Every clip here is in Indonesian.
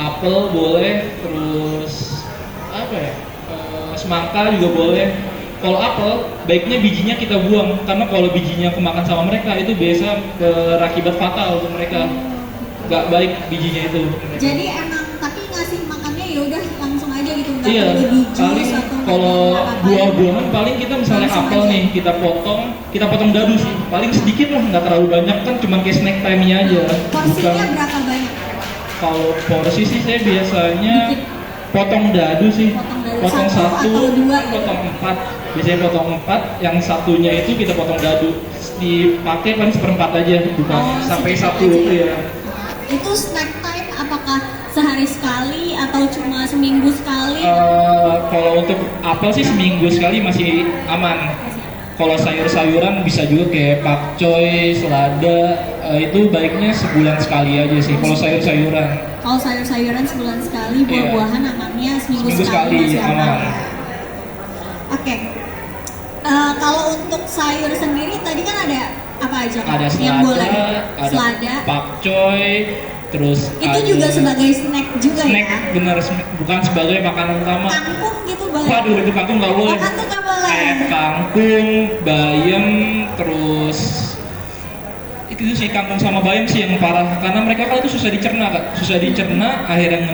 apel boleh, terus apa ya? Semangka juga boleh. Kalau apel, baiknya bijinya kita buang karena kalau bijinya kemakan sama mereka itu biasa berakibat fatal untuk mereka. Gak baik bijinya itu. Jadi emang tapi ngasih makannya ya udah langsung aja gitu, nggak Iya, perlu biji paling atau kalau buah-buahan paling kita misalnya langsung apel aja. nih kita potong dadu sih, paling sedikit lah, nggak terlalu banyak kan, cuma kayak snack time-nya aja. Porsinya berapa banyak? Kalau porsi sih saya biasanya Dikit. potong dadu sih, Potong dadu satu atau dua gitu? potong 4, biasanya potong 4, yang satunya itu kita potong dadu, dipakai paling seperempat aja, bukan sampai sedikit satu aja. ya. Itu snack time apakah sehari sekali atau cuma seminggu sekali? Kalau untuk apel sih seminggu sekali masih aman. Kalau sayur-sayuran bisa juga kayak pakcoy, selada, itu baiknya sebulan sekali aja sih. Kalau sayur-sayuran. Kalau sayur-sayuran sebulan sekali, buah-buahan amannya seminggu sekali masih aman. aman. Oke. Kalau untuk sayur sendiri tadi kan ada apa aja? Kak? Ada Yang boleh. selada, ada Selada. pakcoy, terus Itu ada juga sebagai snack juga snack, ya? bener, bukan sebagai makanan utama. Kangkung gitu boleh? Waduh, itu kangkung nggak boleh. Oh, kangkung nggak boleh. Kayak kangkung, bayam, terus itu sih kangkung sama bayam sih yang parah karena mereka kan itu susah dicerna, Kak. Susah dicerna, akhirnya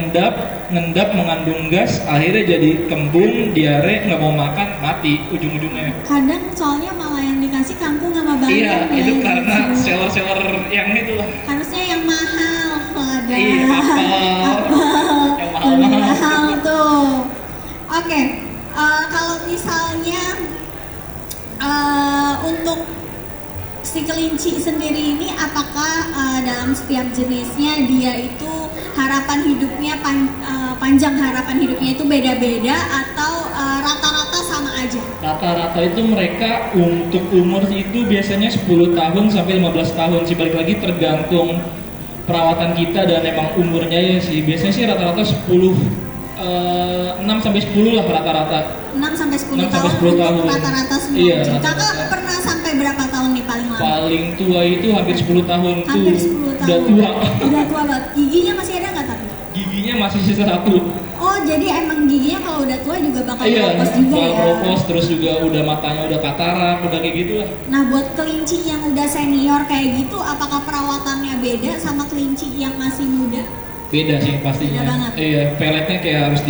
ngendap mengandung gas, akhirnya jadi kembung, diare, nggak mau makan, mati ujung-ujungnya. Kadang soalnya malah yang dikasih kangkung sama bayam. Iya, ya, itu gitu. karena seller-seller yang itu lah. Harusnya yang mahal, selada. Iya, apel. Yang Lebih mahal-mahal. mahal tuh. Oke, kalau misalnya untuk si kelinci sendiri ini, apakah dalam setiap jenisnya dia itu harapan hidupnya panjang harapan hidupnya itu beda-beda atau rata-rata sama aja? Rata-rata itu mereka untuk umur itu biasanya 10 tahun sampai 15 tahun sih, balik lagi tergantung perawatan kita dan emang umurnya ya sih. Biasanya sih rata-rata 6 sampai 10 lah rata-rata. 6 sampai 10 6 sampai tahun 10 untuk tahun. rata-rata semua. Iya, Kakak rata-rata. pernah sampai berapa tahun nih paling lama? Paling tua itu hampir 10 tahun Hampir tuh. 10 tahun. Udah tua. Udah tua banget. Giginya masih ada nggak tapi? Giginya masih sisa 1. Oh, jadi emang giginya kalau udah tua juga bakal Iya, keropos juga bakal ya? keropos, terus juga udah matanya udah katarak, udah kayak gitu lah. Nah, buat kelinci yang udah senior kayak gitu, apakah perawatannya beda sama kelinci yang masih muda? Beda sih pastinya. Beda banget. Iya, peletnya kayak harus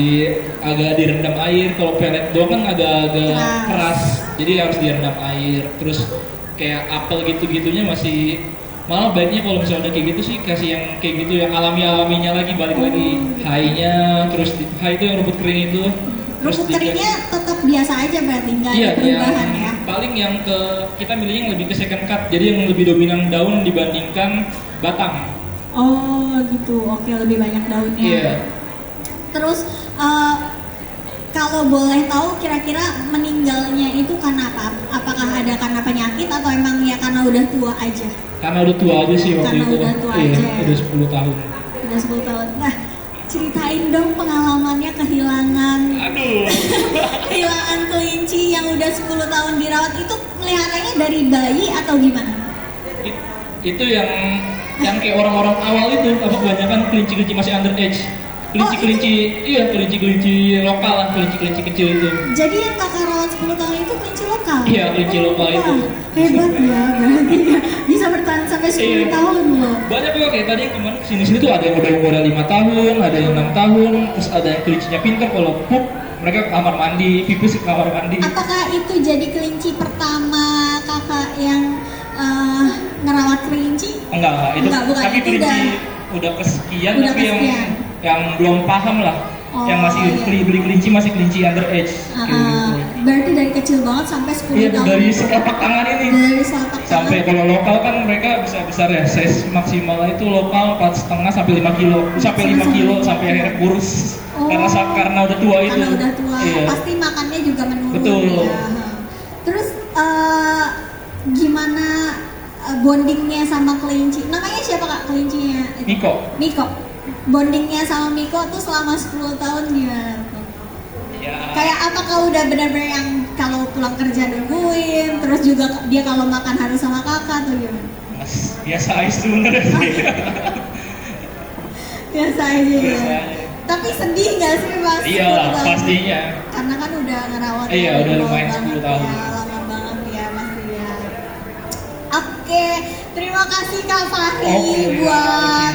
agak direndam air. Kalau pelet doang kan agak-agak keras, jadi harus direndam air. Terus kayak apel gitu-gitunya masih, malah baiknya kalau misalnya udah kayak gitu sih kasih yang kayak gitu, yang alaminya lagi, balik lagi high-nya, terus high itu yang rumput kering itu. Terus Rumput keringnya tetap biasa aja berarti, nggak iya, ada perubahan ya? paling yang kita milihnya yang lebih ke second cut, jadi yang lebih dominan daun dibandingkan batang. Oh gitu, oke, lebih banyak daunnya. Iya. Terus kalau boleh tahu kira-kira meninggalnya itu karena apa? Apakah ada karena penyakit atau emang ya karena udah tua aja? Karena udah tua aja sih waktu Karena itu. udah tua Iya, aja. udah 10 tahun. Udah 10 tahun. Nah, ceritain dong pengalamannya kehilangan Aduh. kehilangan kelinci yang udah 10 tahun dirawat. Itu meliharanya dari bayi atau gimana? Itu yang kayak orang-orang awal itu, apa kebanyakan kelinci-kelinci masih underage. Kelinci lokal lah, kelinci kecil itu. Jadi yang kakak rawat 10 tahun itu kelinci lokal? Iya, kelinci lokal itu. Hebat ya, berarti ya. Bisa bertahan sampai 10 Iya. tahun loh. Banyak juga kayak tadi yang kemarin sini tuh ada yang udah umurnya 5 tahun, ada yang 6 tahun, terus ada yang kelincinya pintar, kalau pup mereka ke kamar mandi, pipis ke kamar mandi. Apakah itu jadi kelinci pertama kakak yang ngerawat kelinci? Enggak, itu Enggak, bukan. tapi Itu kelinci udah kesekian, udah tapi kesekian. yang belum paham lah. Oh, yang masih iya. beli kelinci masih kelinci underage. Kayak gitu. Berarti dari kecil banget sampai 10 Iya, tahun. dari selapak tangan ini. Dari selapak Sampai tangan. kalau lokal kan mereka bisa besar ya, size maksimal itu lokal 4,5 sampai 5 kilo, sampai 5 kilo sampai akhirnya kurus. Oh. Karena udah tua itu. Karena udah tua, Iya. pasti makannya juga menurun. Betul. Ya. Terus gimana bondingnya sama kelinci? Namanya siapa kak kelincinya? Miko. Miko. Bondingnya sama Miko tuh selama 10 tahun gimana tuh? Ya. Kayak apakah udah benar-benar yang kalau pulang kerja nungguin, terus juga dia kalau makan harus sama kakak atau gimana? Biasa aja sebenarnya sih. Biasa aja ya. Biasa aja. Tapi sedih nggak sih Mas? Iya lah, pastinya. Karena kan udah ngerawat. Iya, udah lumayan banget 10 tahun. Ya, lama banget ya Mas ya. Oke, terima kasih Kak Fahri Oke, buat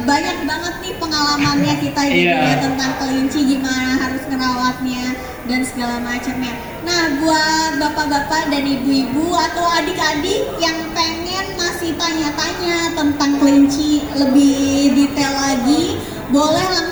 banyak banget nih pengalamannya kita gitu Iya. ya tentang kelinci, gimana harus ngerawatnya dan segala macamnya. Nah, buat bapak-bapak dan ibu-ibu atau adik-adik yang pengen masih tanya-tanya tentang kelinci lebih detail lagi, boleh langsung